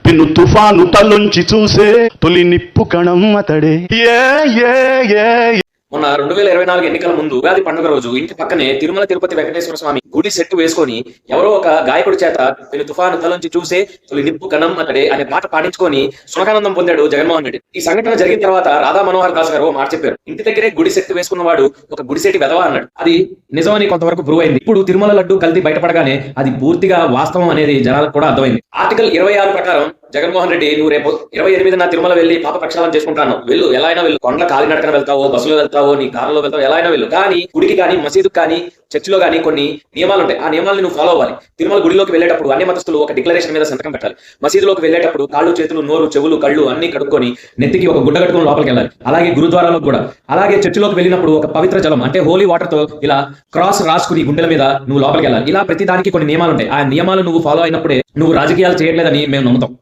పెను తుఫాను తలొంచి చూసే తొలి నిప్పు కణం అతడే. మొన్న 2024 ఎన్నికల ముందు ఉగాది పండుగ రోజు ఇంటి పక్కనే తిరుమల తిరుపతి వెంకటేశ్వర స్వామి గుడి సెట్ వేసుకొని ఎవరో ఒక గాయకుడి చేత పెను తుఫాను తలొంచి చూసే తొలి నిప్పు కణం అతడే అనే పాట పాడించుకొని సునకానందం పొందాడు జగన్మోహన్ రెడ్డి. ఈ సంఘటన జరిగిన తర్వాత రాధా మనోహర్ దాస్ గారు మాట చెప్పారు, ఇంటి దగ్గరే గుడి సెట్ వేసుకున్నవాడు ఒక గుడిసెట్టి వెధవ అన్నాడు. అది నిజమని కొంతవరకు ప్రూవ్ అయింది. ఇప్పుడు తిరుమల లడ్డు కల్తీ బయటపడగానే అది పూర్తిగా వాస్తవం అనేది జనాలకు కూడా అర్థమైంది. ఆర్టికల్ 26 ప్రకారం జగన్మోహన్ రెడ్డి నువ్వు రేపు 28న తిరుమల వెళ్ళి పాప ప్రక్షాళన చేసుకుంటాను, వెళ్ళు, ఎలా అయినా వెళ్ళు, కొండల కాలినడకన వెళ్తావో, బస్సులో వెళ్తావో, నీ కారులో వెళ్తావో, ఎలా అయినా వెళ్ళు, కానీ గుడికి కానీ మసీదుకి కానీ చర్చిలో కానీ కొన్ని నియమాలు ఉంటాయి. ఆ నియమాలను నువ్వు ఫాలో అవ్వాలి. తిరుమల గుడిలోకి వెళ్ళేటప్పుడు అన్ని మతస్థులు ఒక డిక్లరేషన్ మీద సంతకం పెట్టాలి. మసీదులోకి వెళ్ళేటప్పుడు కాళ్ళు చేతులు నోరు చెవులు కళ్ళు అన్ని కడుక్కొని నెత్తికి ఒక గుడ్డ కట్టుకొని లోపలికి వెళ్ళాలి. అలాగే గురుద్వారాలో కూడా, అలాగే చర్చిలోకి వెళ్ళినప్పుడు ఒక పవిత్ర జలం అంటే హోలీ వాటర్ తో ఇలా క్రాస్ రాసుకుని గుండెల మీద నువ్వు లోపలికి వెళ్ళాలి. ఇలా ప్రతి దానికి కొన్ని నియమాలు ఉంటాయి. ఆ నియమాలు నువ్వు ఫాలో అయినప్పుడే నువ్వు రాజకీయాలు చేయట్లేదని మేము నమ్ముతాం.